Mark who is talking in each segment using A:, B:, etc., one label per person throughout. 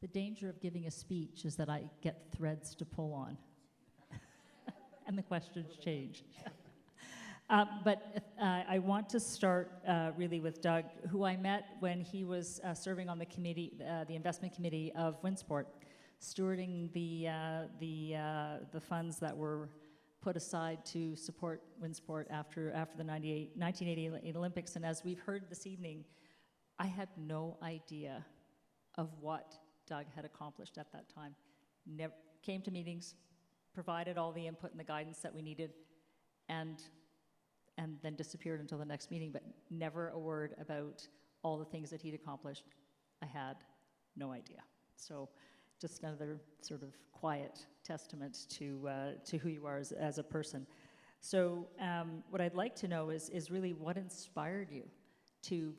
A: The danger of giving a speech is that I get threads to pull on. And the questions change. But I want to start really with Doug, who I met when he was serving on the committee, the investment committee of Windsport, stewarding the funds that were put aside to support Windsport after the 1988 Olympics. And as we've heard this evening, I had no idea of what Doug had accomplished at that time. Never came to meetings, provided all the input and the guidance that we needed, and then disappeared until the next meeting, but never a word about all the things that he'd accomplished. I had no idea. So just another sort of quiet testament to who you are as a person. So what I'd like to know is really what inspired you to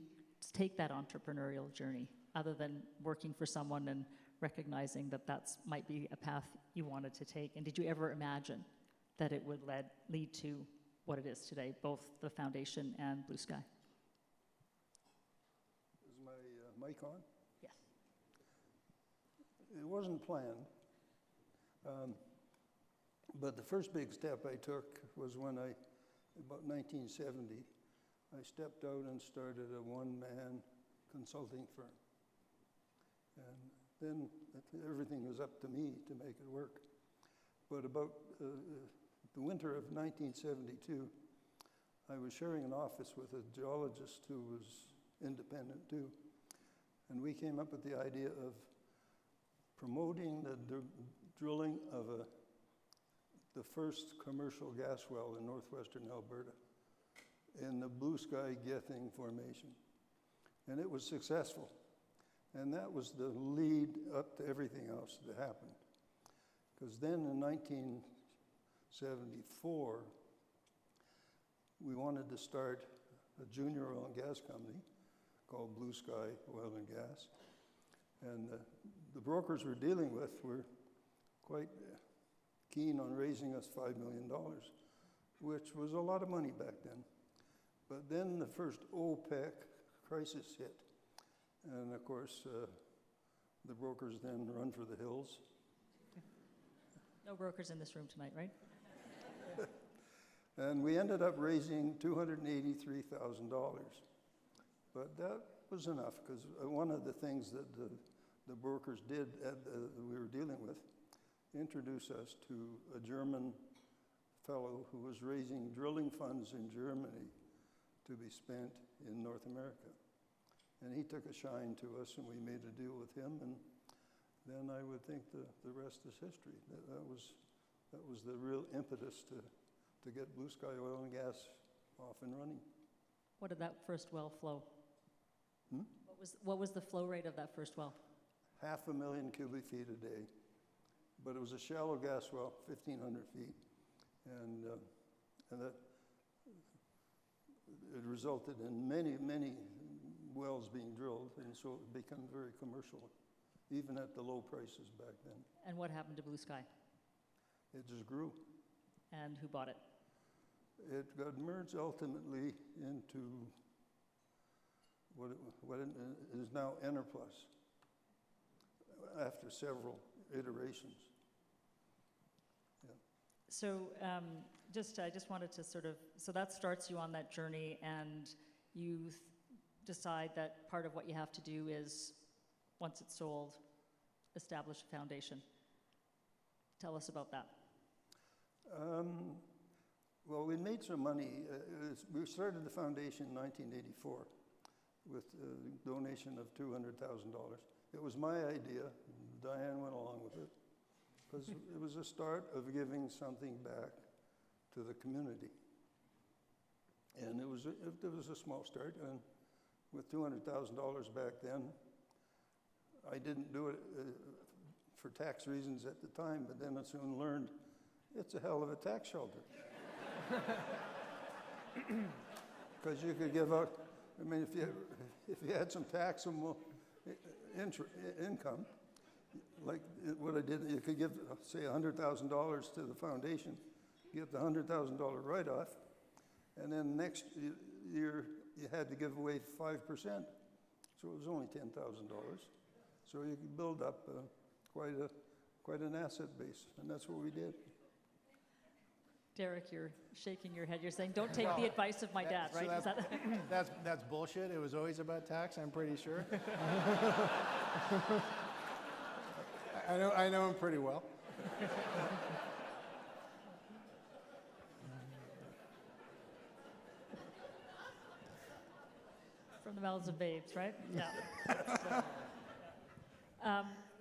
A: take that entrepreneurial journey, other than working for someone and recognizing that might be a path you wanted to take. And did you ever imagine that it would lead to what it is today, both the foundation and Blue Sky?
B: Is my mic on?
A: Yes.
B: It wasn't planned, but the first big step I took was when about 1970, I stepped out and started a one-man consulting firm. And then everything was up to me to make it work. But about the winter of 1972, I was sharing an office with a geologist who was independent too. And we came up with the idea of promoting the drilling of the first commercial gas well in northwestern Alberta in the Blue Sky Gething Formation. And it was successful. And that was the lead up to everything else that happened. Because then in 1974, we wanted to start a junior oil and gas company called Blue Sky Oil and Gas. And the brokers we're dealing with were quite keen on raising us $5 million, which was a lot of money back then. But then the first OPEC crisis hit. And of course, the brokers then run for the hills.
A: No brokers in this room tonight, right?
B: And we ended up raising $283,000. But that was enough, because one of the things that the brokers did that we were dealing with, introduced us to a German fellow who was raising drilling funds in Germany to be spent in North America. And he took a shine to us, and we made a deal with him, and then I would think the rest is history. That was the real impetus to get Blue Sky Oil and Gas off and running.
A: What did that first well flow? What was the flow rate of that first well?
B: 500,000 cubic feet a day. But it was a shallow gas well, 1,500 feet. And that it resulted in many, many wells being drilled, and so it became very commercial, even at the low prices back then.
A: And what happened to Blue Sky?
B: It just grew.
A: And who bought it?
B: It got merged ultimately into what it is now Enerplus, after several iterations. Yeah.
A: So I just wanted to so that starts you on that journey, and you decide that part of what you have to do is, once it's sold, establish a foundation. Tell us about that.
B: Well, we made some money. We started the foundation in 1984 with a donation of $200,000. It was my idea. Diane went along with it because it was a start of giving something back to the community. And it was a small start. And with $200,000 back then, I didn't do it for tax reasons at the time, but then I soon learned it's a hell of a tax shelter. Because you could give out, I mean, if you had some taxable income, like what I did, you could give, say, $100,000 to the foundation, get the $100,000 write-off, and then next year you had to give away 5%, so it was only $10,000. So you can build up quite an asset base, and that's what we did.
A: Derek, you're shaking your head. You're saying, don't take the advice of my dad, right? Is that
C: That's bullshit. It was always about tax, I'm pretty sure. I know him pretty well.
A: from the mouths of babes, right? Yeah.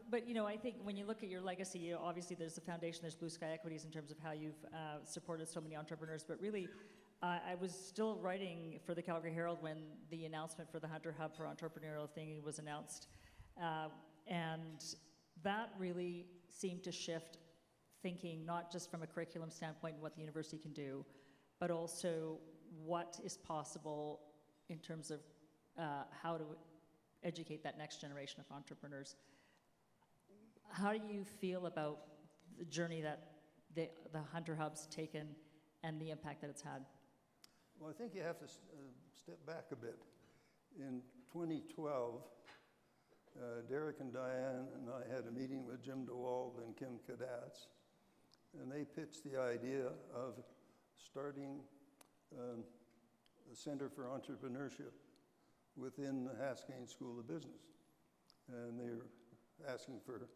A: But I think when you look at your legacy, obviously there's the foundation, there's Blue Sky Equities in terms of how you've supported so many entrepreneurs. But really, I was still writing for the Calgary Herald when the announcement for the Hunter Hub for Entrepreneurial thing was announced, and that really seemed to shift thinking, not just from a curriculum standpoint and what the university can do, but also what is possible in terms of how to educate that next generation of entrepreneurs. How do you feel about the journey that the Hunter Hub's taken and the impact that it's had?
B: Well, I think you have to step back a bit. In 2012, Derek and Diane and I had a meeting with Jim DeWald and Kim Kadatz, and they pitched the idea of starting a Center for Entrepreneurship within the Haskayne School of Business. And they were asking for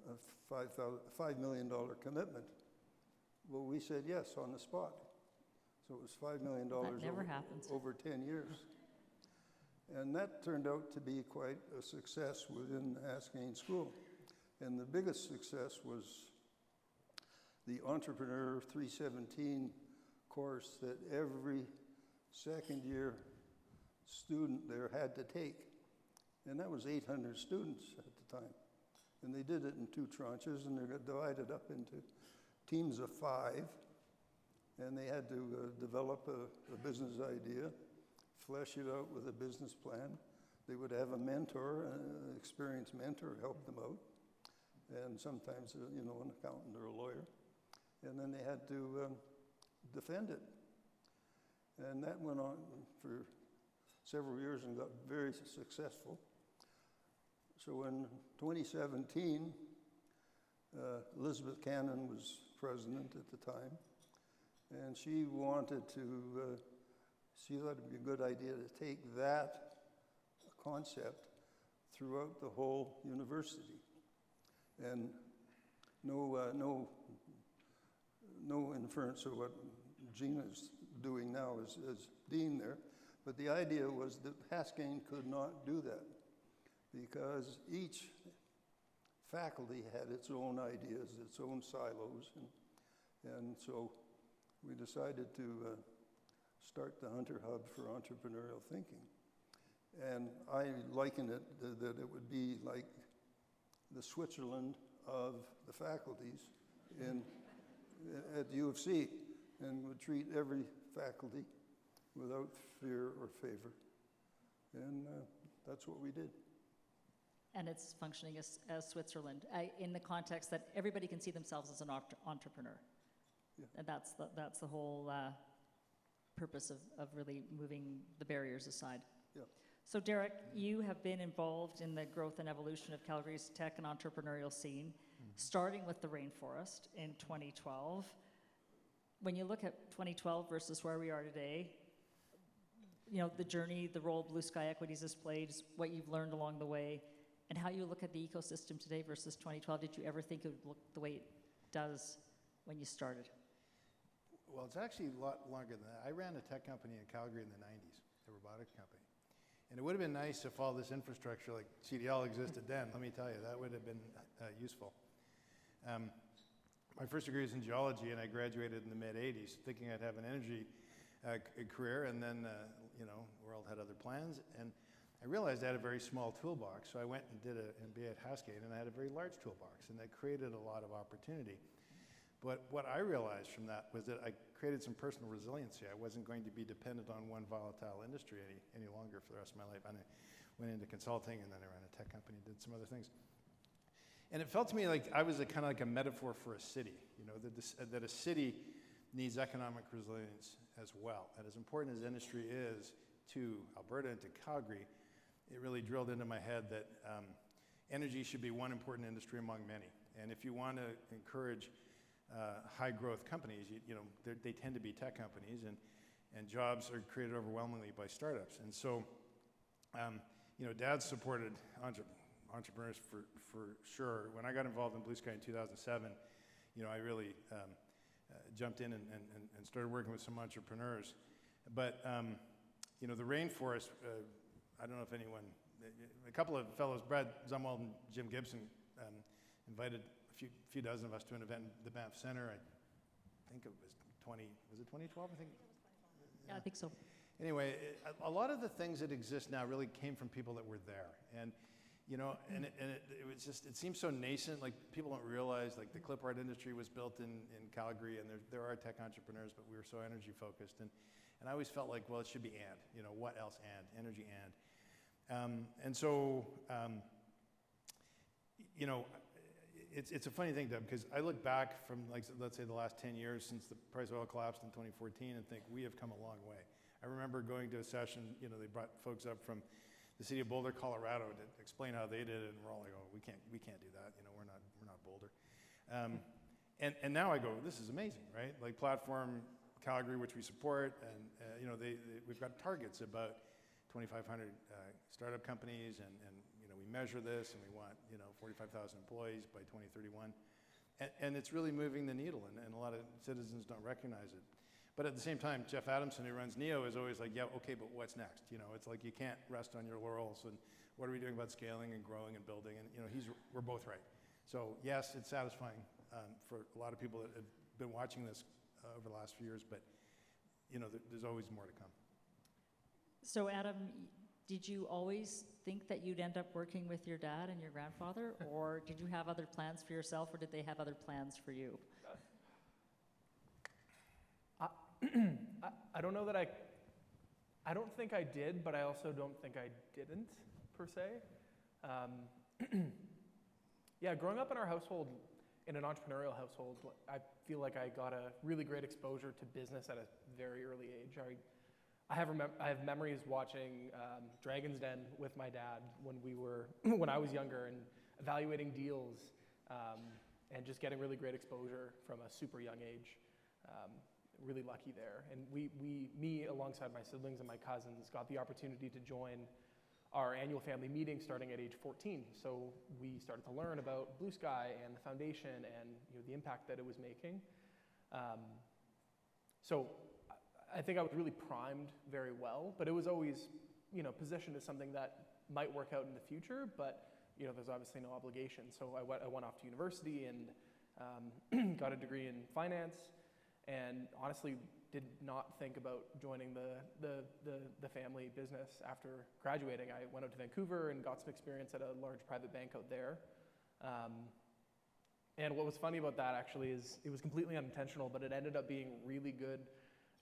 B: a $5 million commitment. Well, we said yes on the spot. So it was $5 million
A: That never happens.
B: over 10 years. And that turned out to be quite a success within the Haskayne School. And the biggest success was the Entrepreneur 317 course that every second year student there had to take. And that was 800 students at the time. And they did it in 2 tranches, and they got divided up into teams of 5. And they had to develop a business idea, flesh it out with a business plan. They would have a mentor, an experienced mentor, help them out, and sometimes an accountant or a lawyer. And then they had to defend it. And that went on for several years and got very successful. So in 2017, Elizabeth Cannon was president at the time, and she wanted to, she thought it'd be a good idea to take that concept throughout the whole university. And no inference of what Gina's doing now as dean there, but the idea was that Haskayne could not do that because each faculty had its own ideas, its own silos, and so we decided to start the Hunter Hub for Entrepreneurial Thinking. And I liken it that it would be like the Switzerland of the faculties at U of C, and would treat every faculty without fear or favor. And that's what we did.
A: And it's functioning as Switzerland in the context that everybody can see themselves as an entrepreneur.
B: Yeah.
A: And that's the whole purpose of really moving the barriers aside.
B: Yeah.
A: So Derek, you have been involved in the growth and evolution of Calgary's tech and entrepreneurial scene, starting with the rainforest in 2012. When you look at 2012 versus where we are today, the journey, the role Blue Sky Equities has played, what you've learned along the way, and how you look at the ecosystem today versus 2012, did you ever think it would look the way it does when you started?
C: Well, it's actually a lot longer than that. I ran a tech company in Calgary in the 90s, a robotics company. And it would have been nice if all this infrastructure like CDL existed then. Let me tell you, that would have been useful. My first degree was in geology, and I graduated in the mid-'80s thinking I'd have an energy career, and then, the world had other plans. And I realized I had a very small toolbox, so I went and did an MBA at Haskayne, and I had a very large toolbox, and that created a lot of opportunity. But what I realized from that was that I created some personal resiliency. I wasn't going to be dependent on one volatile industry any longer for the rest of my life. And I went into consulting, and then I ran a tech company, did some other things. And it felt to me like I was kind of like a metaphor for a city, that a city needs economic resilience as well. And as important as industry is to Alberta and to Calgary, it really drilled into my head that energy should be one important industry among many. And if you want to encourage high growth companies, they tend to be tech companies, and jobs are created overwhelmingly by startups. And so, Dad supported entrepreneurs for sure. When I got involved in Blue Sky in 2007, I really jumped in and started working with some entrepreneurs. But, the rainforest, I don't know if anyone, a couple of fellows, Brad Zumwalt and Jim Gibson, invited a few dozen of us to an event in the Banff Center. I think it was 2012, I think?
A: Yeah, I think so.
C: Anyway, a lot of the things that exist now really came from people that were there. And, it was just, it seems so nascent, like people don't realize, like the clip art industry was built in Calgary, and there are tech entrepreneurs, but we were so energy focused. And I always felt like, well, it should be and, what else and, energy and. It's a funny thing, Deb, because I look back from, like, let's say the last 10 years since the price of oil collapsed in 2014 and think we have come a long way. I remember going to a session, they brought folks up from the city of Boulder, Colorado to explain how they did it, and we're all like, oh, we can't do that, we're not Boulder. And now I go, this is amazing, right? Like Platform Calgary, which we support, and we've got targets about 2,500 startup companies, and we measure this, and we want 45,000 employees by 2031, and it's really moving the needle, and a lot of citizens don't recognize it. But at the same time, Jeff Adamson, who runs NEO, is always like, yeah, okay, but what's next? It's like you can't rest on your laurels, and what are we doing about scaling and growing and building? And we're both right. So yes, it's satisfying for a lot of people that have been watching this over the last few years, but there's always more to come.
A: So Adam, did you always think that you'd end up working with your dad and your grandfather, or did you have other plans for yourself, or did they have other plans for you?
D: I don't know that I don't think I did, but I also don't think I didn't, per se. Yeah, growing up in our household, in an entrepreneurial household, I feel like I got a really great exposure to business at a very early age. I have memories watching Dragon's Den with my dad when I was younger, and evaluating deals, and just getting really great exposure from a super young age. Really lucky there. And me alongside my siblings and my cousins got the opportunity to join our annual family meeting starting at age 14. So we started to learn about Blue Sky and the foundation and the impact that it was making. So I think I was really primed very well, but it was always positioned as something that might work out in the future, but there's obviously no obligation. So I went off to university and got a degree in finance. And honestly, did not think about joining the family business after graduating. I went out to Vancouver and got some experience at a large private bank out there. And what was funny about that actually is it was completely unintentional, but it ended up being really good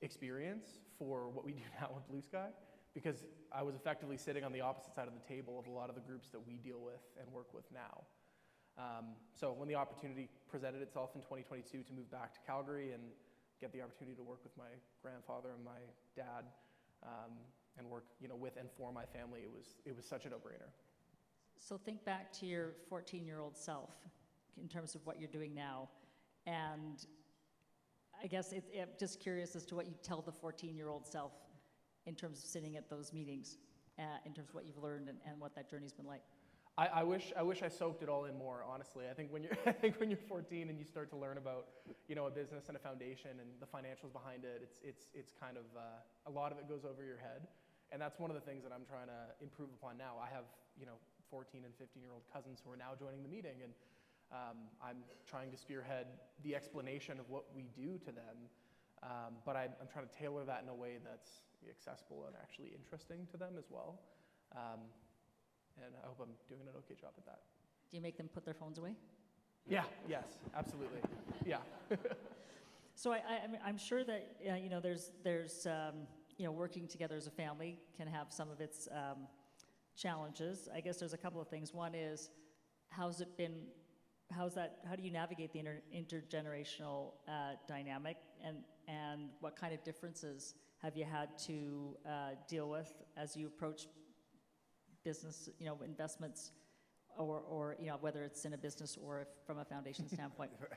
D: experience for what we do now with Blue Sky, because I was effectively sitting on the opposite side of the table of a lot of the groups that we deal with and work with now. So when the opportunity presented itself in 2022 to move back to Calgary and get the opportunity to work with my grandfather and my dad, and work, with and for my family, it was such a no-brainer.
A: So think back to your 14-year-old self in terms of what you're doing now, and I guess I'm just curious as to what you tell the 14-year-old self in terms of sitting at those meetings, in terms of what you've learned and what that journey's been like.
D: I wish I soaked it all in more, honestly. I think when you're 14 and you start to learn about a business and a foundation and the financials behind it, it's kind of a lot of it goes over your head, and that's one of the things that I'm trying to improve upon now. I have 14 and 15-year-old cousins who are now joining the meeting, and I'm trying to spearhead the explanation of what we do to them, but I'm trying to tailor that in a way that's accessible and actually interesting to them as well. And I hope I'm doing an okay job at that.
A: Do you make them put their phones away?
D: Yeah, yes, absolutely. Yeah.
A: So I'm sure that there's working together as a family can have some of its challenges. I guess there's a couple of things. One is, how do you navigate the intergenerational dynamic, and what kind of differences have you had to deal with as you approach business, investments or whether it's in a business or from a foundation standpoint. Okay,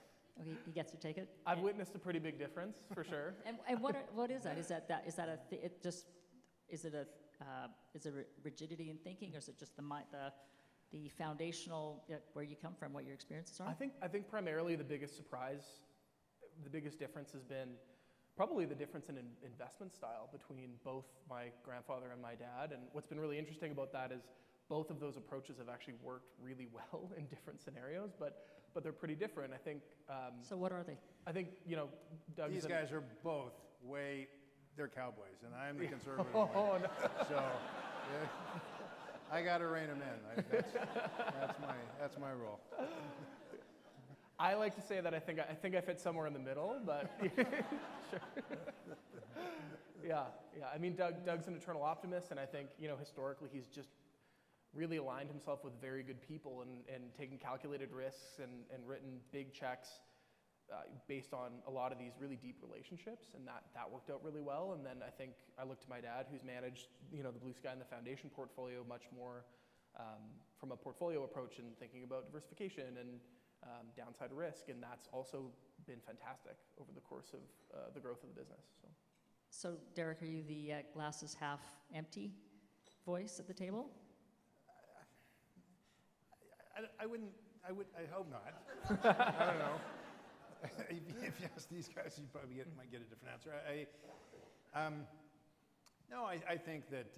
A: he gets to take it.
D: I've witnessed a pretty big difference, for sure.
A: And what is that? Is that is it a rigidity in thinking, or is it just the foundational where you come from, what your experiences are?
D: I think primarily the biggest difference has been probably the difference in investment style between both my grandfather and my dad. And what's been really interesting about that is both of those approaches have actually worked really well in different scenarios, but they're pretty different. I think.
A: So what are they?
D: I think Doug.
C: These guys are both they're cowboys, and I'm the conservative.
D: Oh,
C: one.
D: no.
C: So yeah, I got to rein them in. That's my role.
D: I like to say that I think I fit somewhere in the middle, but sure. Yeah. I mean, Doug's an eternal optimist, and I think historically he's just really aligned himself with very good people and taken calculated risks and written big checks based on a lot of these really deep relationships, and that worked out really well. And then I think I look to my dad, who's managed the Blue Sky and the foundation portfolio much more from a portfolio approach and thinking about diversification and downside risk, and that's also been fantastic over the course of the growth of the business.
A: So Derek, are you the glass is half empty voice at the table?
C: I hope not. I don't know. If you ask these guys, you probably might get a different answer. No, I think that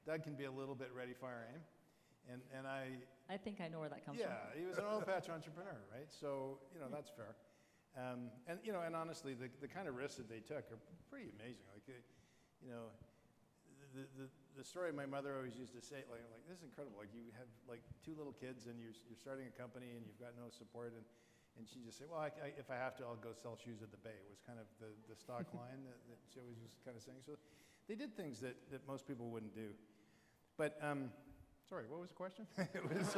C: Doug can be a little bit ready, fire, aim, and
A: I think I know where that comes from.
C: Yeah, he was an oilpatch entrepreneur, right? So that's fair. And honestly, the kind of risks that they took are pretty amazing. Like the story my mother always used to say, like this is incredible. Like you have like 2 little kids and you're starting a company and you've got no support, and she just said, well, if I have to, I'll go sell shoes at the Bay. It was kind of the stock line that she always was kind of saying. So they did things that most people wouldn't do. But sorry, what was the question? It was.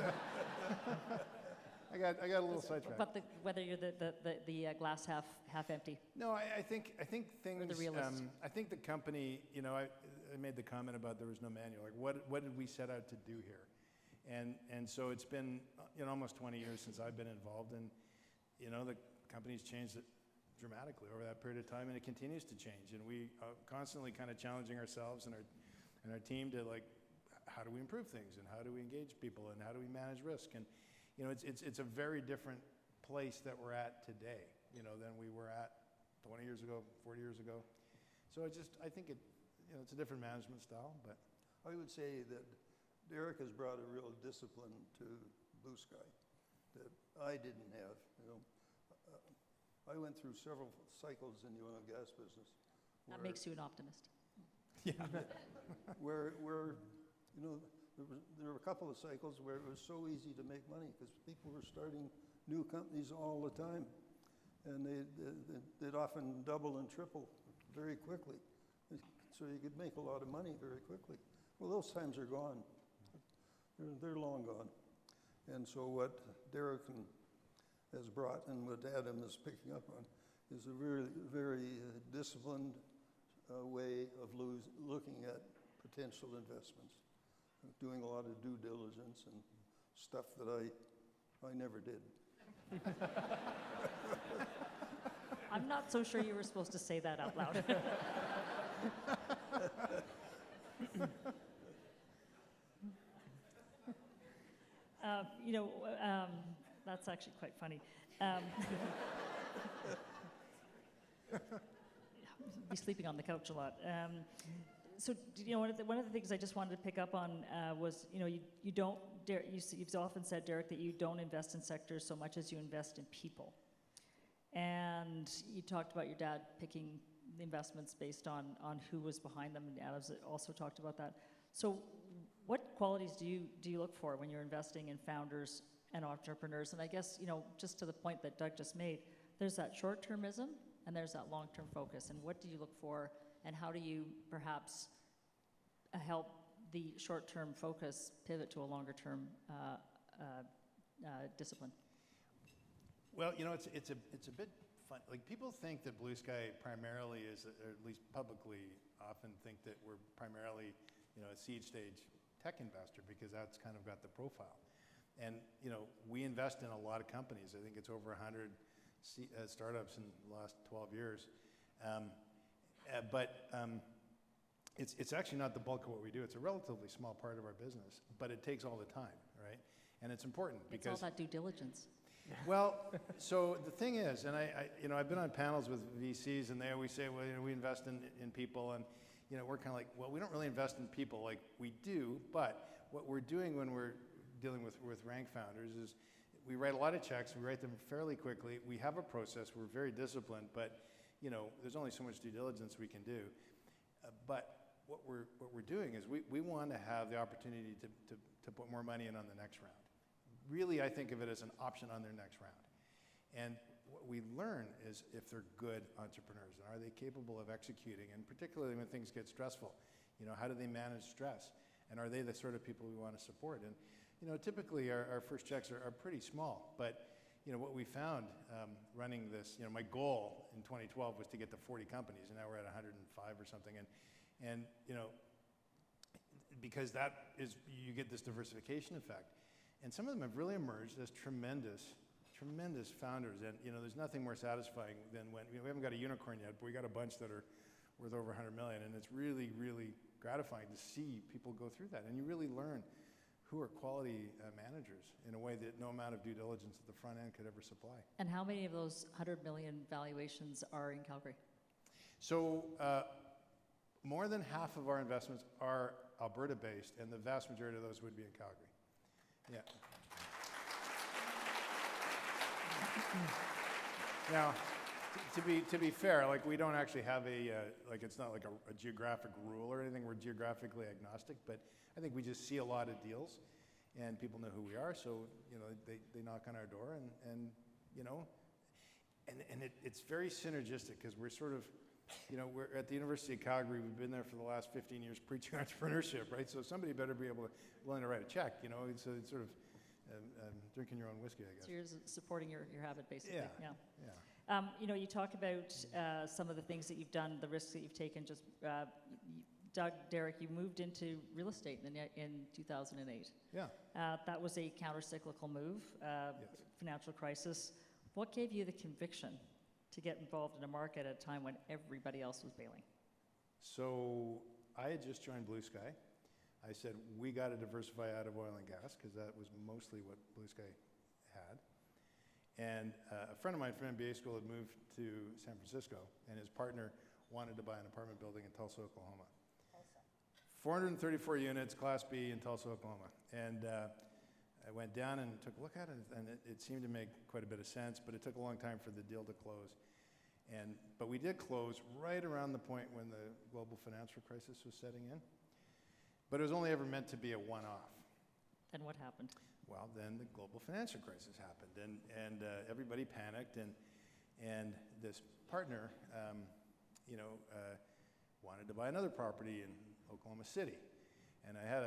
C: I got a little sidetracked.
A: But whether you're the glass half empty.
C: No, I think things.
A: Or the realist.
C: I think the company. I made the comment about there was no manual. Like, what did we set out to do here? And so it's been almost 20 years since I've been involved, and the company's changed dramatically over that period of time, and it continues to change. And we are constantly kind of challenging ourselves and our team to how do we improve things, and how do we engage people, and how do we manage risk? And it's a very different place that we're at today, than we were at 20 years ago, 40 years ago. So I think it's a different management style, but
B: I would say that Derek has brought a real discipline to Blue Sky that I didn't have. I went through several cycles in the oil and gas business.
A: That makes you an optimist.
C: yeah.
B: Where there were a couple of cycles where it was so easy to make money because people were starting new companies all the time, and they'd often double and triple very quickly. So you could make a lot of money very quickly. Well, those times are gone. They're long gone. And so what Derek has brought, and what Adam is picking up on, is a very, very disciplined way of looking at potential investments, doing a lot of due diligence and stuff that I never did.
A: I'm not so sure you were supposed to say that out loud. That's actually quite funny. Be sleeping on the couch a lot. So one of the things I just wanted to pick up on was you don't you've often said, Derek, that you don't invest in sectors so much as you invest in people. And you talked about your dad picking the investments based on who was behind them, and Adam's also talked about that. So what qualities do you look for when you're investing in founders and entrepreneurs? And I guess, just to the point that Doug just made, there's that short-termism and there's that long-term focus. And what do you look for, and how do you perhaps help the short-term focus pivot to a longer-term discipline?
C: Well, it's a bit fun. Like, people think that Blue Sky primarily is, or at least publicly often think that we're primarily, a seed stage tech investor because that's kind of got the profile. And you know, we invest in a lot of companies. I think it's over 100 startups in the last 12 years. It's actually not the bulk of what we do. It's a relatively small part of our business, but it takes all the time, right? And it's important because
A: It's all that due diligence.
C: well, so the thing is, and I've been on panels with VCs, and they always say, well, you know, we invest in people, and you know, we're kind of like, well, we don't really invest in people. Like we do, but what we're doing when we're dealing with rank founders is we write a lot of checks. We write them fairly quickly. We have a process. We're very disciplined, but you know, there's only so much due diligence we can do. But what we're doing is we want to have the opportunity to put more money in on the next round. Really, I think of it as an option on their next round. And what we learn is if they're good entrepreneurs, and are they capable of executing, and particularly when things get stressful, you know, how do they manage stress? And are they the sort of people we want to support? And, you know, typically our first checks are pretty small, but, you know, what we found running this, you know, my goal in 2012 was to get to 40 companies, and now we're at 105 or something. And you know, because that is, you get this diversification effect. And some of them have really emerged as tremendous founders. And you know, there's nothing more satisfying than when, you know, we haven't got a unicorn yet, but we got a bunch that are worth over 100 million. And it's really, really gratifying to see people go through that. And you really learn who are quality managers in a way that no amount of due diligence at the front end could ever supply.
A: And how many of those 100 million valuations are in Calgary?
C: So more than half of our investments are Alberta-based, and the vast majority of those would be in Calgary. Yeah. Now, to be fair, like we don't actually have like it's not like a geographic rule or anything. We're geographically agnostic, but I think we just see a lot of deals, and people know who we are. So you know, they knock on our door, and you know, and it's very synergistic because we're sort of, you know, we're at the University of Calgary. We've been there for the last 15 years preaching entrepreneurship, right? So somebody better be willing to write a check, you know. It's sort of drinking your own whiskey, I guess.
A: So you're supporting your habit, basically.
C: Yeah.
A: You know, you talk about some of the things that you've done, the risks that you've taken. Just Doug, Derek, you moved into real estate in 2008.
C: Yeah.
A: That was a counter-cyclical move,
C: Yes.
A: financial crisis. What gave you the conviction to get involved in a market at a time when everybody else was bailing?
C: So I had just joined Blue Sky. I said, we got to diversify out of oil and gas because that was mostly what Blue Sky had. And a friend of mine from MBA school had moved to San Francisco, and his partner wanted to buy an apartment building in Tulsa, Oklahoma. 434 units, Class B in Tulsa, Oklahoma. And I went down and took a look at it, and it seemed to make quite a bit of sense, but it took a long time for the deal to close. But we did close right around the point when the global financial crisis was setting in. But it was only ever meant to be a one-off.
A: And what happened?
C: Well, then the global financial crisis happened, and everybody panicked, and this partner, you know, wanted to buy another property in Oklahoma City, and I had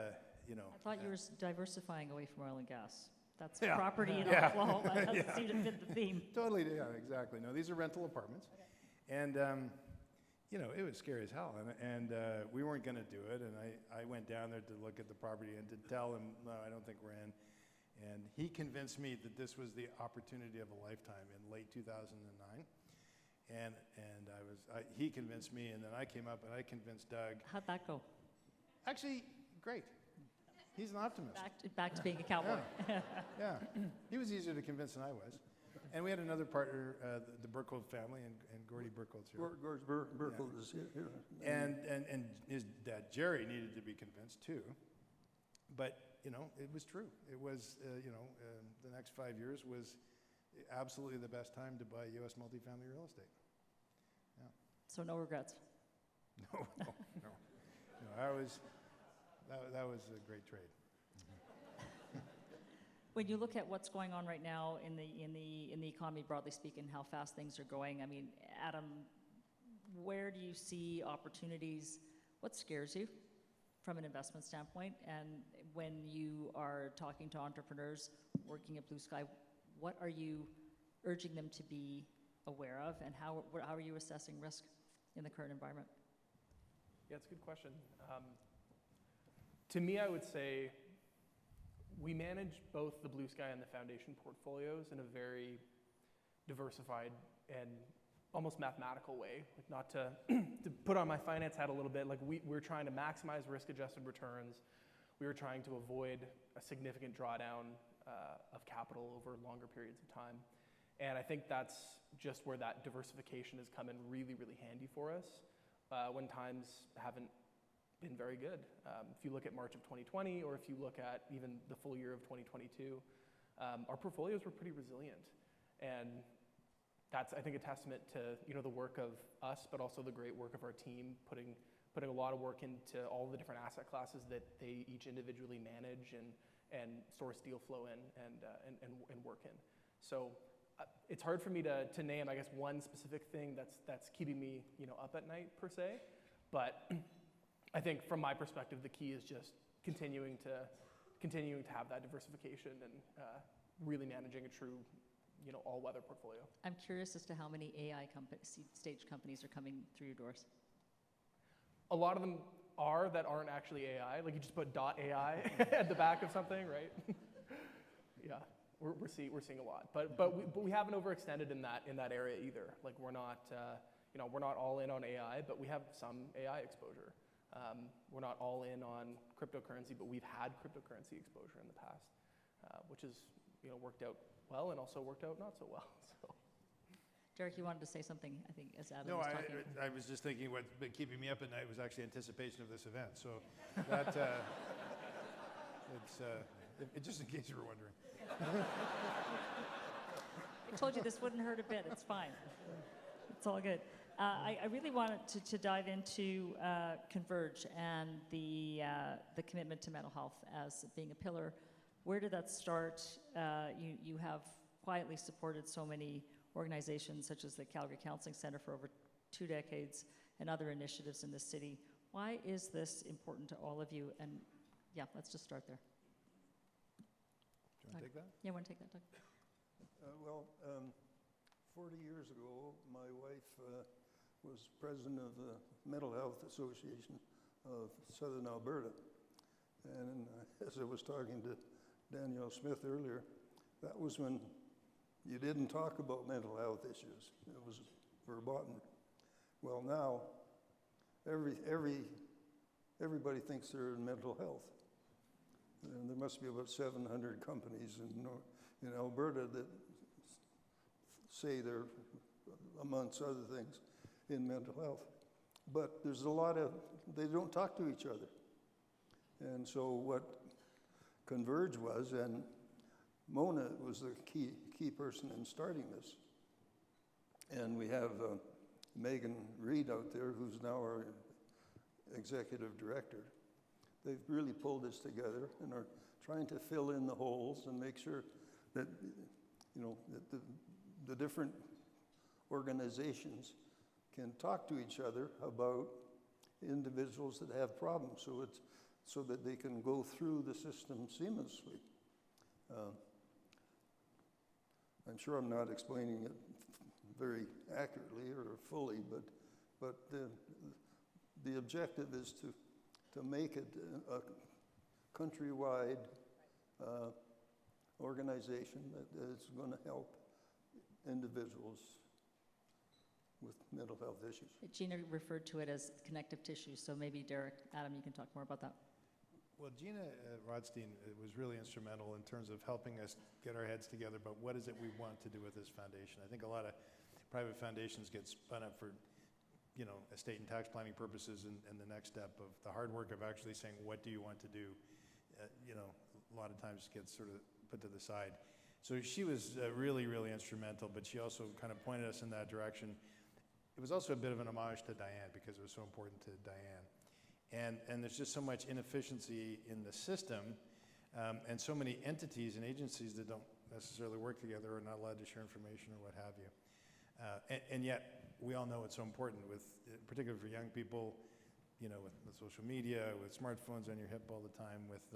C: you know.
A: I thought you were diversifying away from oil and gas. That's
C: Yeah.
A: property in
C: Yeah.
A: Oklahoma. That doesn't
C: Yeah.
A: seem to fit the theme.
C: Totally, yeah, exactly. No, these are rental apartments, and you know, it was scary as hell, and we weren't going to do it, and I went down there to look at the property and to tell him, no, I don't think we're in. And he convinced me that this was the opportunity of a lifetime in late 2009. And he convinced me, and then I came up and I convinced Doug.
A: How'd that go?
C: Actually, great. He's an optimist.
A: Back to being a cowboy.
C: Yeah, he was easier to convince than I was. And we had another partner, the Burkhold family, and Gordy Burkhold's here.
B: Burkhold is here.
C: And his dad, Jerry, needed to be convinced too. But, you know, it was true. It was, you know, the next 5 years was absolutely the best time to buy U.S. multifamily real estate. Yeah.
A: So no regrets.
C: No. That was a great trade.
A: When you look at what's going on right now in the economy, broadly speaking, how fast things are going, I mean, Adam, where do you see opportunities? What scares you from an investment standpoint? And when you are talking to entrepreneurs working at Blue Sky, what are you urging them to be aware of, and how are you assessing risk in the current environment?
D: Yeah, it's a good question. To me, I would say we manage both the Blue Sky and the foundation portfolios in a very diversified and almost mathematical way. Like, not to, to put on my finance hat a little bit, like we're trying to maximize risk-adjusted returns. We were trying to avoid a significant drawdown of capital over longer periods of time. And I think that's just where that diversification has come in really, really handy for us when times haven't been very good. If you look at March of 2020, or if you look at even the full year of 2022, our portfolios were pretty resilient. And that's, I think, a testament to, you know, the work of us, but also the great work of our team, putting a lot of work into all the different asset classes that they each individually manage and source deal flow in and work in. So it's hard for me to name, I guess, one specific thing that's keeping me, you know, up at night per se, but I think from my perspective, the key is just continuing to have that diversification and really managing a true, you know, all-weather portfolio.
A: I'm curious as to how many AI seed stage companies are coming through your doors.
D: A lot of them are that aren't actually AI. Like, you just put .ai at the back of something, right? Yeah, we're seeing a lot, but we haven't overextended in that area either. Like, we're not you know, we're not all in on AI, but we have some AI exposure. We're not all in on cryptocurrency, but we've had cryptocurrency exposure in the past, which has, you know, worked out well and also worked out not so well. So.
A: Derek, you wanted to say something, I think, as Adam
C: No,
A: was talking.
C: I was just thinking what's been keeping me up at night was actually anticipation of this event. So that, just in case you were wondering.
A: I told you this wouldn't hurt a bit. It's fine. It's all good. I really wanted to dive into Converge and the commitment to mental health as being a pillar. Where did that start? You have quietly supported so many organizations such as the Calgary Counseling Centre for over 2 decades and other initiatives in the city. Why is this important to all of you? And yeah, let's just start there.
C: Do you want to take that?
A: Yeah, I want to take that, Doug.
B: 40 years ago, my wife was president of the Mental Health Association of Southern Alberta. And as I was talking to Danielle Smith earlier, that was when you didn't talk about mental health issues. It was verboten. Well, now, everybody thinks they're in mental health. And there must be about 700 companies in Alberta that say they're, amongst other things, in mental health. But there's a lot of, they don't talk to each other. And so what Converge was, and Mona was the key person in starting this. And we have Megan Reed out there, who's now our executive director. They've really pulled this together and are trying to fill in the holes and make sure that, you know, that the different organizations can talk to each other about individuals that have problems, so that they can go through the system seamlessly. I'm sure I'm not explaining it very accurately or fully, but the objective is to make it a countrywide organization that is going to help individuals with mental health issues.
A: Gina referred to it as connective tissue, so maybe Derek, Adam, you can talk more about that.
C: Well, Gina Rodstein was really instrumental in terms of helping us get our heads together about what is it we want to do with this foundation. I think a lot of private foundations get spun up for, you know, estate and tax planning purposes, and the next step of the hard work of actually saying, what do you want to do, you know, a lot of times gets sort of put to the side. So she was really, really instrumental, but she also kind of pointed us in that direction. It was also a bit of an homage to Diane, because it was so important to Diane. And there's just so much inefficiency in the system, and so many entities and agencies that don't necessarily work together or are not allowed to share information or what have you. And yet, we all know it's so important, particularly for young people, you know, with social media, with smartphones on your hip all the time, with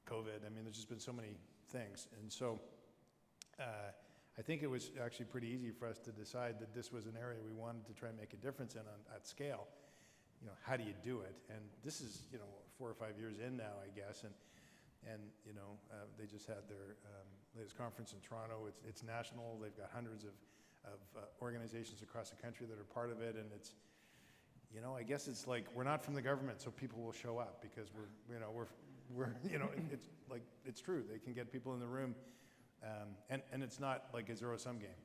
C: COVID. I mean, there's just been so many things. And so I think it was actually pretty easy for us to decide that this was an area we wanted to try and make a difference in at scale. how do you do it? And this is, 4 or 5 years in now, I guess, and they just had their latest conference in Toronto. It's national. They've got hundreds of organizations across the country that are part of it, and it's, I guess it's like we're not from the government, so people will show up because we're it's like it's true. They can get people in the room, and it's not like a zero-sum game,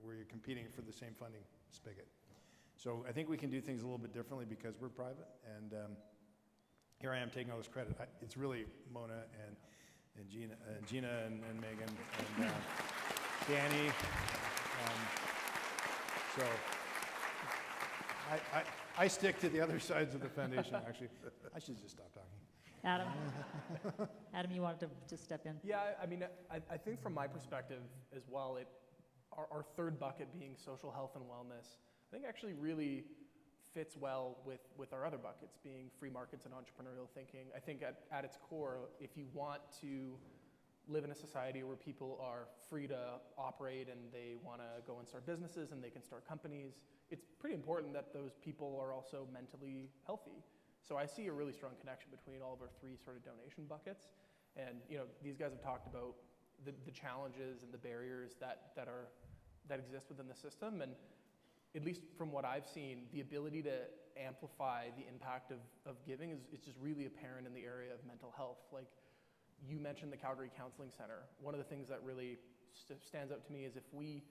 C: where you're competing for the same funding spigot. So I think we can do things a little bit differently because we're private, and here I am taking all this credit. It's really Mona and Gina and Megan and Danny. So I stick to the other sides of the foundation. Actually, I should just stop talking.
A: Adam, you wanted to step in?
D: Yeah, I mean, I think from my perspective as well, our third bucket being social health and wellness, I think actually really fits well with our other buckets being free markets and entrepreneurial thinking. I think at its core, if you want to live in a society where people are free to operate and they want to go and start businesses and they can start companies, it's pretty important that those people are also mentally healthy. So I see a really strong connection between all of our three sort of donation buckets. And these guys have talked about the challenges and the barriers that exist within the system. And at least from what I've seen, the ability to amplify the impact of giving is just really apparent in the area of mental health. Like you mentioned the Calgary Counseling Center. One of the things that really stands out to me is if we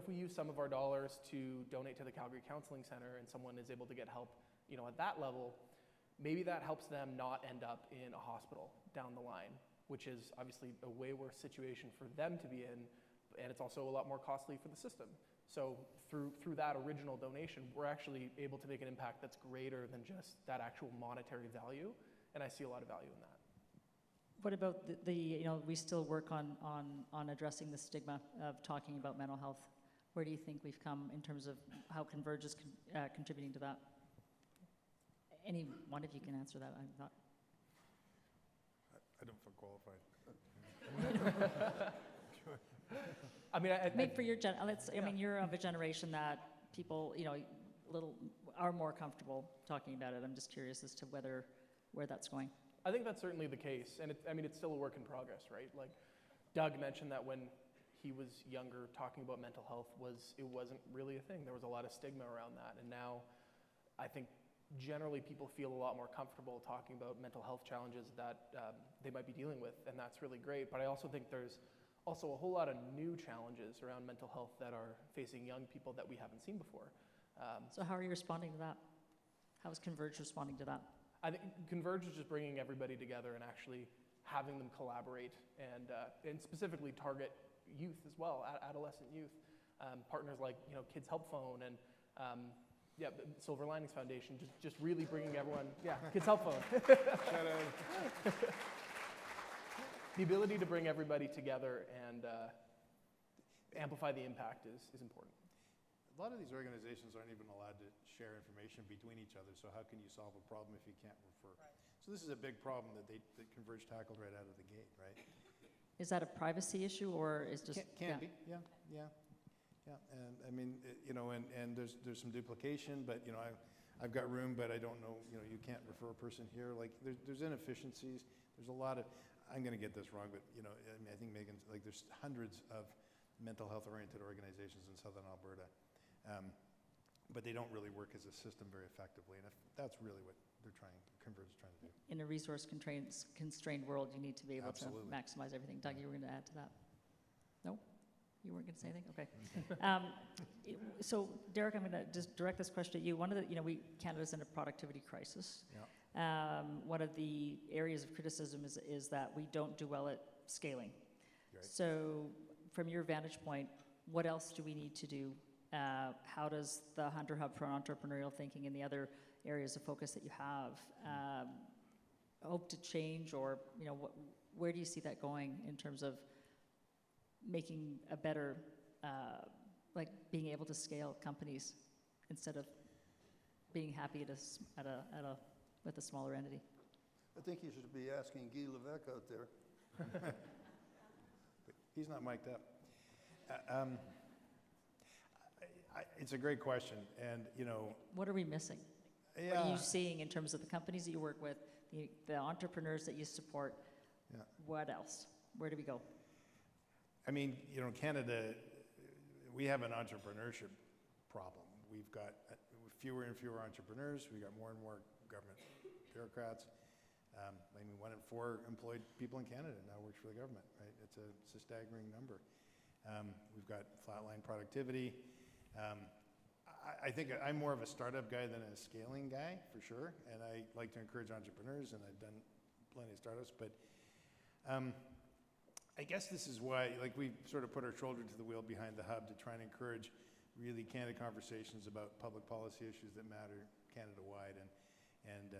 D: use some of our dollars to donate to the Calgary Counseling Center and someone is able to get help, at that level, maybe that helps them not end up in a hospital down the line, which is obviously a way worse situation for them to be in, and it's also a lot more costly for the system. So through that original donation, we're actually able to make an impact that's greater than just that actual monetary value, and I see a lot of value in that.
A: What about we still work on addressing the stigma of talking about mental health? Where do you think we've come in terms of how Converge is contributing to that? Any one of you can answer that, I thought.
C: I don't feel qualified.
A: I mean, for your I mean, you're of a generation that people, are more comfortable talking about it. I'm just curious as to where that's going.
D: I think that's certainly the case, and it's still a work in progress, right? Like Doug mentioned that when he was younger, talking about mental health wasn't really a thing. There was a lot of stigma around that, and now I think generally people feel a lot more comfortable talking about mental health challenges that they might be dealing with, and that's really great. But I also think there's also a whole lot of new challenges around mental health that are facing young people that we haven't seen before.
A: So how are you responding to that? How is Converge responding to that?
D: I think Converge is just bringing everybody together and actually having them collaborate and specifically target youth as well, adolescent youth. Partners like Kids Help Phone and Silver Linings Foundation, just really bringing everyone, Kids Help Phone.
C: Shout out.
D: The ability to bring everybody together and amplify the impact is important.
C: A lot of these organizations aren't even allowed to share information between each other, so how can you solve a problem if you can't refer? Right. So this is a big problem that Converge tackled right out of the gate, right?
A: Is that a privacy issue or is just...
C: Can be, yeah. And I mean, and there's some duplication, but I've got room, but I don't know, you can't refer a person here. Like there's inefficiencies. There's a lot of, I'm going to get this wrong, but I think Megan's, like there's hundreds of mental health oriented organizations in Southern Alberta. But they don't really work as a system very effectively, and if that's really what Converge is trying to do.
A: In a resource-constrained world, you need to be able
C: Absolutely.
A: to maximize everything. Doug, you were going to add to that? No? You weren't going to say anything? Okay. So, Derek, I'm going to just direct this question at you. One of the, Canada's in a productivity crisis.
C: Yeah.
A: One of the areas of criticism is that we don't do well at scaling.
C: Right.
A: So, from your vantage point, what else do we need to do? How does the Hunter Hub for entrepreneurial thinking and the other areas of focus that you have hope to change, or where do you see that going in terms of making a better, like being able to scale companies instead of being happy with a smaller entity?
B: I think you should be asking Guy Levesque out there.
C: He's not mic'd up. It's a great question, and
A: what are we missing? What are you seeing in terms of the companies that you work with, the entrepreneurs that you support?
C: Yeah.
A: What else? Where do we go?
C: I mean, Canada, we have an entrepreneurship problem. We've got fewer and fewer entrepreneurs. We've got more and more government bureaucrats. 1 in 4 employed people in Canada now works for the government, right? It's a staggering number. We've got flatline productivity. I think I'm more of a startup guy than a scaling guy, for sure. And I like to encourage entrepreneurs, and I've done plenty of startups. But I guess this is why, we sort of put our shoulder to the wheel behind the hub to try and encourage really candid conversations about public policy issues that matter Canada-wide. And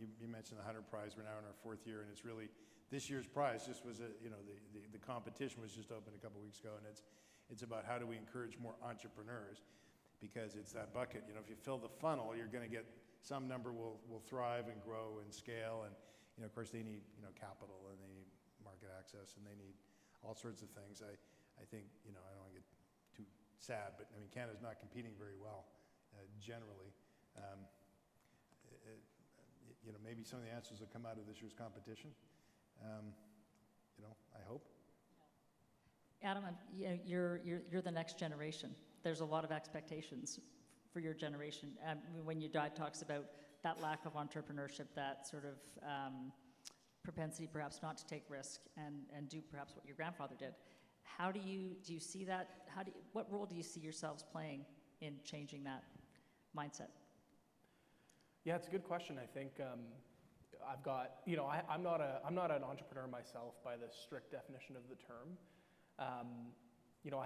C: you mentioned the Hunter Prize. We're now in our 4th year, and it's really this year's prize. Just was the competition was just opened a couple weeks ago, and it's about how do we encourage more entrepreneurs, because it's that bucket. If you fill the funnel, you're going to get some number will thrive and grow and scale, and of course they need capital, and they need market access, and they need all sorts of things. I think I don't want to get too sad, but Canada's not competing very well generally. Maybe some of the answers will come out of this year's competition. I hope.
A: Adam, you're the next generation. There's a lot of expectations for your generation. When your dad talks about that lack of entrepreneurship, that sort of propensity perhaps not to take risk and do perhaps what your grandfather did. How do you see that? What role do you see yourselves playing in changing that mindset?
D: Yeah, it's a good question. I think I've got, I'm not an entrepreneur myself by the strict definition of the term. I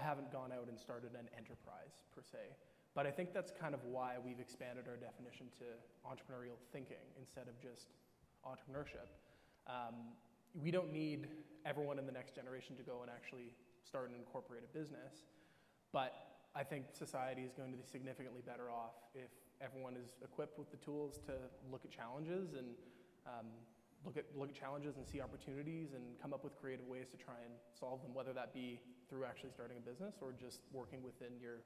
D: haven't gone out and started an enterprise per se, but I think that's kind of why we've expanded our definition to entrepreneurial thinking instead of just entrepreneurship. We don't need everyone in the next generation to go and actually start and incorporate a business, but I think society is going to be significantly better off if everyone is equipped with the tools to look at challenges and look at challenges and see opportunities and come up with creative ways to try and solve them, whether that be through actually starting a business or just working within your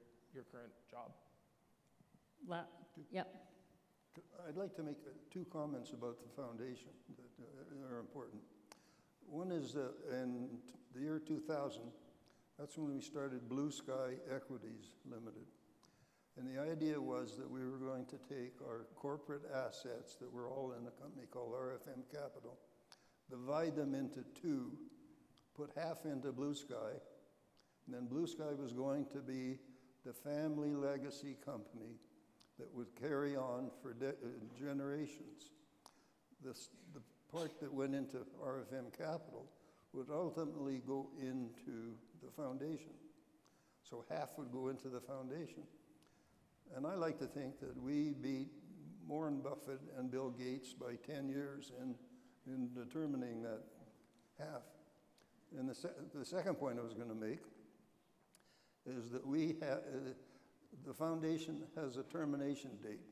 D: current job.
A: Yep.
B: I'd like to make 2 comments about the foundation that are important. One is in the year 2000, that's when we started Blue Sky Equities Limited. And the idea was that we were going to take our corporate assets that were all in a company called RFM Capital, divide them into 2, put half into Blue Sky, and then Blue Sky was going to be the family legacy company that would carry on for generations. The part that went into RFM Capital would ultimately go into the foundation. So half would go into the foundation. And I like to think that we beat Warren Buffett and Bill Gates by 10 years in determining that half. And the second point I was going to make is that the foundation has a termination date,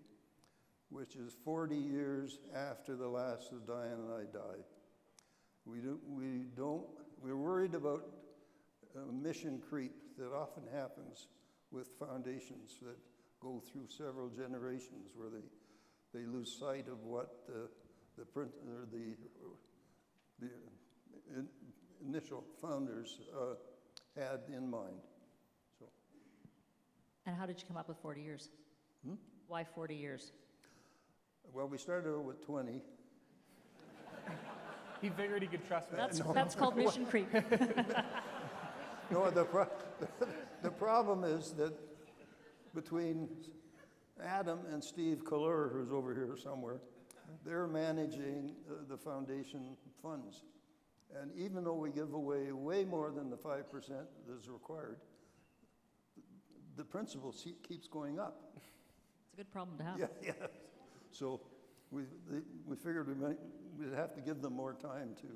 B: which is 40 years after the last of Diane and I died. We're worried about mission creep that often happens with foundations that go through several generations where they lose sight of what the initial founders had in mind. So.
A: And how did you come up with 40 years? Why 40 years?
B: Well, we started out with 20.
D: He figured he could trust me.
A: That's called mission creep.
B: No, the problem is that between Adam and Steve Kallur, who's over here somewhere, they're managing the foundation funds. And even though we give away way more than the 5% that's required, the principal keeps going up.
A: It's a good problem to have.
B: Yeah. So we figured we'd have to give them more time to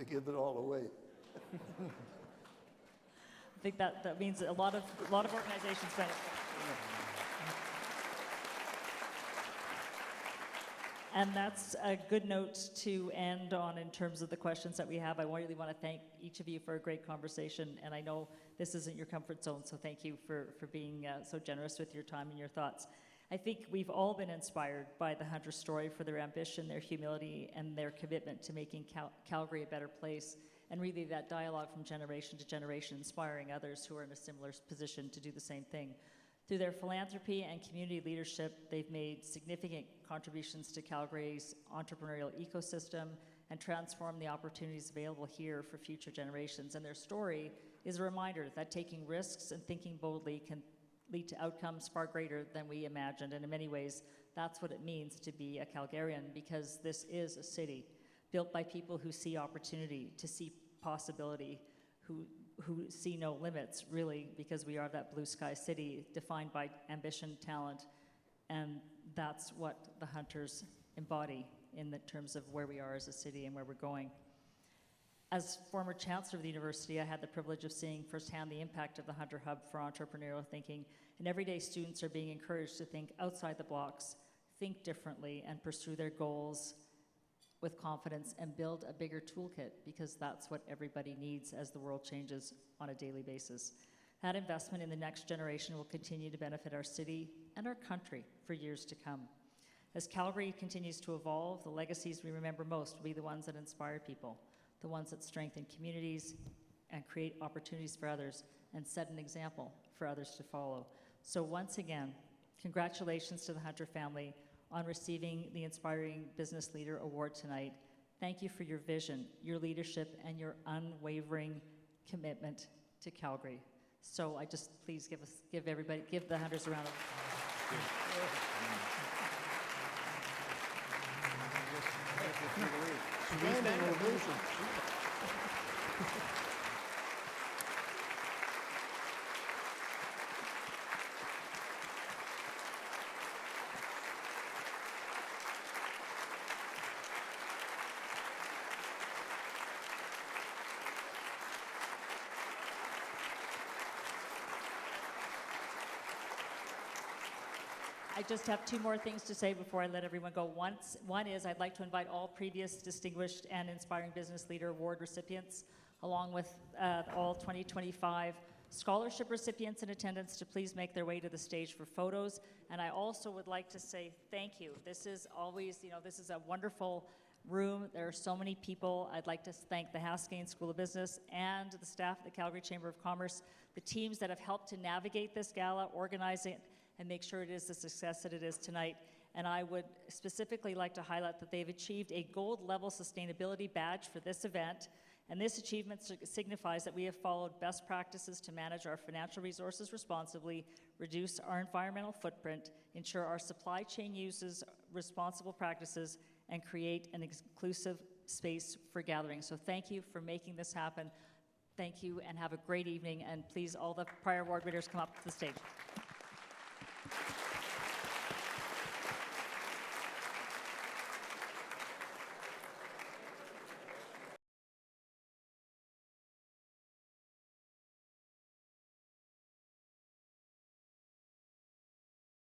B: give it all away.
A: I think that means a lot of organizations benefit. And that's a good note to end on in terms of the questions that we have. I really want to thank each of you for a great conversation, and I know this isn't your comfort zone, so thank you for being so generous with your time and your thoughts. I think we've all been inspired by the Hunter story for their ambition, their humility, and their commitment to making Calgary a better place, and really that dialogue from generation to generation, inspiring others who are in a similar position to do the same thing. Through their philanthropy and community leadership, they've made significant contributions to Calgary's entrepreneurial ecosystem and transformed the opportunities available here for future generations. And their story is a reminder that taking risks and thinking boldly can lead to outcomes far greater than we imagined. And in many ways, that's what it means to be a Calgarian, because this is a city built by people who see opportunity, to see possibility, who see no limits, really, because we are that blue sky city defined by ambition, talent, and that's what the Hunters embody in the terms of where we are as a city and where we're going. As former chancellor of the university, I had the privilege of seeing firsthand the impact of the Hunter Hub for entrepreneurial thinking, and everyday students are being encouraged to think outside the blocks, think differently, and pursue their goals with confidence and build a bigger toolkit, because that's what everybody needs as the world changes on a daily basis. That investment in the next generation will continue to benefit our city and our country for years to come. As Calgary continues to evolve, the legacies we remember most will be the ones that inspire people, the ones that strengthen communities and create opportunities for others and set an example for others to follow. So once again, congratulations to the Hunter family on receiving the Inspiring Business Leader Award tonight. Thank you for your vision, your leadership, and your unwavering commitment to Calgary. So I just, please give the Hunters a round of I just have two more things to say before I let everyone go. One is I'd like to invite all previous Distinguished and Inspiring Business Leader Award recipients, along with all 2025 scholarship recipients in attendance, to please make their way to the stage for photos. And I also would like to say thank you. This is always, this is a wonderful room. There are so many people. I'd like to thank the Haskayne School of Business and the staff at the Calgary Chamber of Commerce, the teams that have helped to navigate this gala, organize it, and make sure it is the success that it is tonight. And I would specifically like to highlight that they've achieved a gold level sustainability badge for this event. And this achievement signifies that we have followed best practices to manage our financial resources responsibly, reduce our environmental footprint, ensure our supply chain uses responsible practices, and create an inclusive space for gathering. So thank you for making this happen. Thank you, and have a great evening. And please, all the prior award winners, come up to the stage.